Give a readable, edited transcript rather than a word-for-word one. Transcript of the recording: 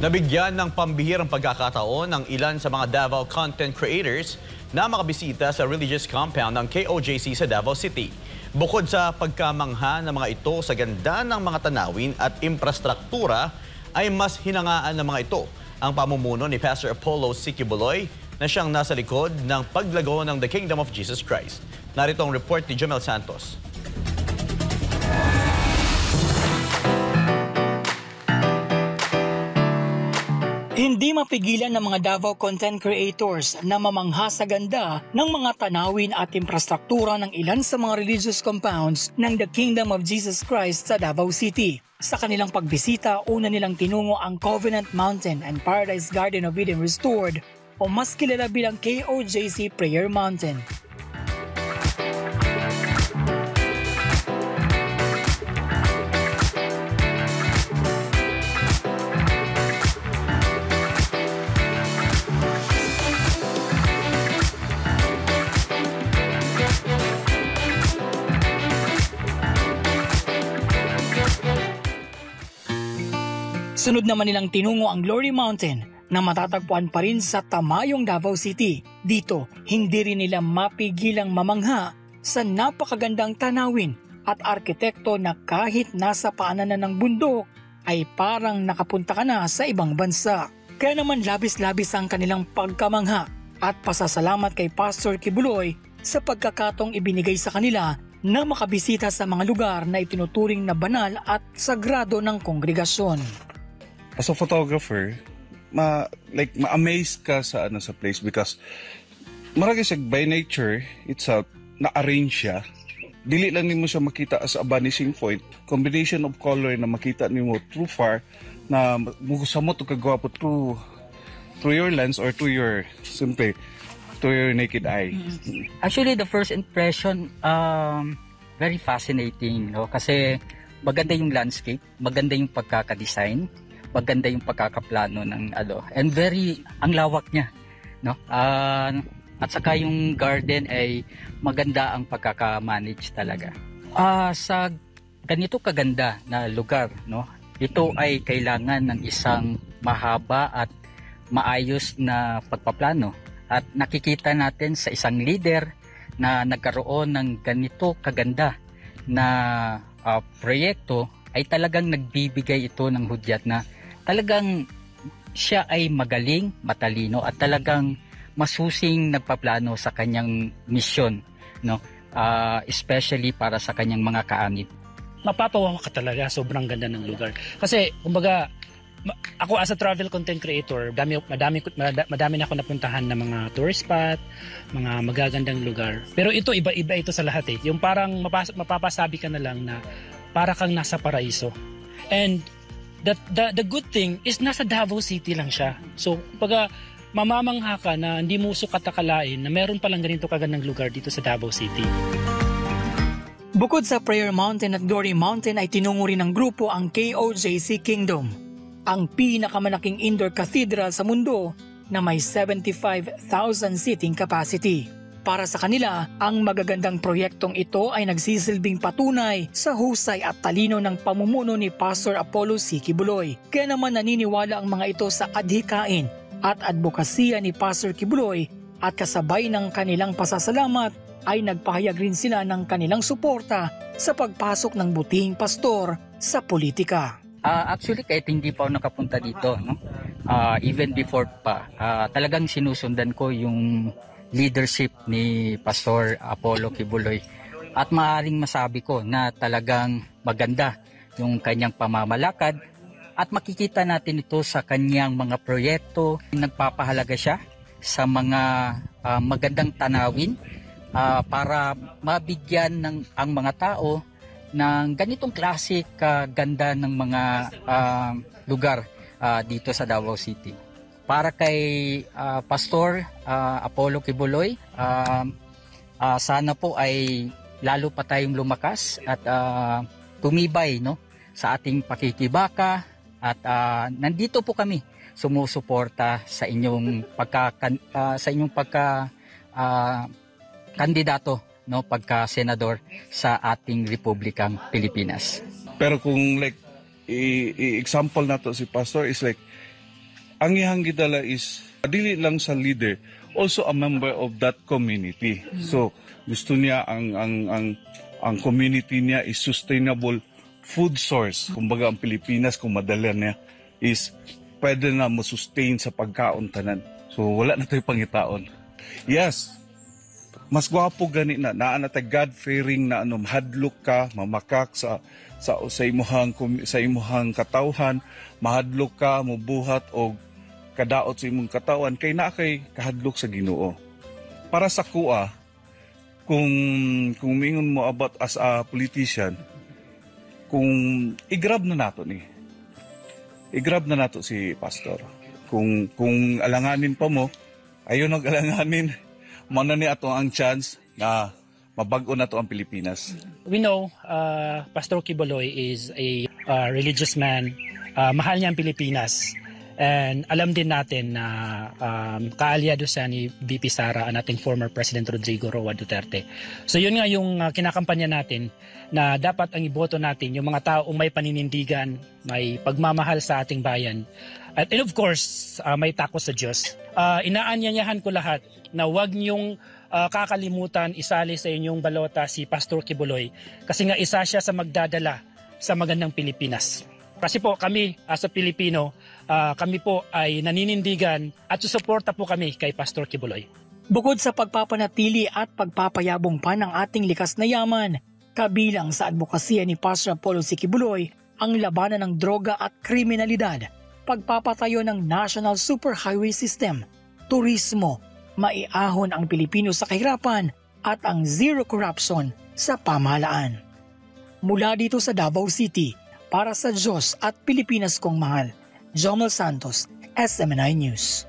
Nabigyan ng pambihirang pagkakataon ng ilan sa mga Davao content creators na makabisita sa religious compound ng KOJC sa Davao City. Bukod sa pagkamangha ng mga ito sa ganda ng mga tanawin at infrastruktura, ay mas hinangaan ng mga ito ang pamumuno ni Pastor Apollo Sikibuloy na siyang nasa likod ng paglago ng The Kingdom of Jesus Christ. Narito ang report ni Jamel Santos. Hindi mapigilan ng mga Davao content creators na mamangha sa ganda ng mga tanawin at infrastruktura ng ilan sa mga religious compounds ng The Kingdom of Jesus Christ sa Davao City. Sa kanilang pagbisita, una nilang tinungo ang Covenant Mountain and Paradise Garden of Eden Restored o mas kilala bilang KOJC Prayer Mountain. Sunod naman nilang tinungo ang Glory Mountain na matatagpuan pa rin sa Tamayong, Davao City. Dito, hindi rin nila mapigilang mamangha sa napakagandang tanawin at arkitekto na kahit nasa paanan ng bundok ay parang nakapunta ka na sa ibang bansa. Kaya naman labis-labis ang kanilang pagkamangha at pasasalamat kay Pastor Kibuloy sa pagkakataong ibinigay sa kanila na makabisita sa mga lugar na itinuturing na banal at sagrado ng kongregasyon. As a photographer, ma-amaze ka sa place because marami siya by nature itself na-arrange siya. Dili lang nimo siya makita as a vanishing point. Combination of color na makita nimo through far na musamot og kagwapo through your lens or to your naked eye. Actually, the first impression very fascinating, no? Kasi maganda yung landscape, maganda yung pagkaka-design, maganda yung pagkakaplano ng and ang lawak niya, no? At saka yung garden ay maganda ang pagkaka-manage talaga. Sa ganito kaganda na lugar, no? Ito ay kailangan ng isang mahaba at maayos na pagpaplano. At nakikita natin sa isang leader na nagkaroon ng ganito kaganda na proyekto ay talagang nagbibigay ito ng hudyat na talagang siya ay magaling, matalino at talagang masusing nagpaplano sa kanyang misyon, no? Especially para sa kanyang mga kaanib. Mapapawawa ka talaga, sobrang ganda ng lugar. Kasi kumbaga ako as a travel content creator, madami na ako napuntahan na mga tourist spot, mga magagandang lugar. Pero ito iba-iba ito sa lahat eh. Yung parang mapapasabi ka na lang na para kang nasa paraiso. And the good thing is nasa Davao City lang siya. So, pag mamamangha ka na hindi mo sukat akalain na meron palang ganito kagandang lugar dito sa Davao City. Bukod sa Prayer Mountain at Glory Mountain ay tinungo rin ng grupo ang KOJC Kingdom, ang pinakamalaking indoor cathedral sa mundo na may 75,000 seating capacity. Para sa kanila, ang magagandang proyektong ito ay nagsisilbing patunay sa husay at talino ng pamumuno ni Pastor Apollo Sikibuloy. Kaya naman naniniwala ang mga ito sa adhikain at advokasya ni Pastor Kibuloy at kasabay ng kanilang pasasalamat ay nagpahayag rin sila ng kanilang suporta sa pagpasok ng butihing pastor sa politika. Actually, kahit hindi pa ako nakapunta dito, no? Even before pa, talagang sinusundan ko yung leadership ni Pastor Apollo Kibuloy at maaaring masabi ko na talagang maganda yung kanyang pamamalakad at makikita natin ito sa kanyang mga proyekto. Nagpapahalaga siya sa mga magandang tanawin para mabigyan ang mga tao ng ganitong klasik ganda ng mga lugar dito sa Davao City. Para kay Pastor Apollo Kibuloy, sana po ay lalo pa tayong lumakas at tumibay, no, sa ating pakikibaka at nandito po kami sumusuporta sa inyong kandidato, no, pagka senador sa ating Republikang Pilipinas. Pero kung example na to si Pastor is ang iyang gidala is dili lang sa leader, also a member of that community. So gusto niya ang community niya is sustainable food source. Kumbaga ang Pilipinas, kung madala niya, is pwede na mo-sustain sa pagkaon tanan. So wala na tayo pangitaon. Yes, mas gwapo gani na naanata God-fearing na mahadlok ka, mamakak sa imuhang katawhan, mahadlok ka, mubuhat og kadaot sa imong katawan kay na kay kahadlok sa Ginoo. Para sa kuha, kung mingon mo about as a politician, kung i-grab na nato si pastor. Kung alanganin pa mo, ayun ang alanganin, mana ni ato ang chance na mabag-o na to ang Pilipinas. We know Pastor Quiboloy is a religious man. Mahal niya ang Pilipinas. And alam din natin na kaalyado siya ni VP Sara, ang ating former President Rodrigo Roa Duterte. So yun nga yung kinakampanya natin, na dapat ang iboto natin yung mga taong may paninindigan, may pagmamahal sa ating bayan. And of course, may takot sa Diyos. Inaanyayahan ko lahat na huwag niyong kakalimutan isali sa inyong balota si Pastor Quiboloy, kasi nga isa siya sa magdadala sa magandang Pilipinas. Kasi po kami as a Pilipino, kami po ay naninindigan at susuporta po kami kay Pastor Quiboloy. Bukod sa pagpapanatili at pagpapayabong pa ng ating likas na yaman, kabilang sa advokasya ni Pastor Apollo C. Quiboloy ang labanan ng droga at kriminalidad, pagpapatayo ng National Superhighway System, turismo, maiahon ang Pilipino sa kahirapan at ang zero corruption sa pamahalaan. Mula dito sa Davao City, para sa Diyos at Pilipinas kong mahal, Jomel Santos, SMNI News.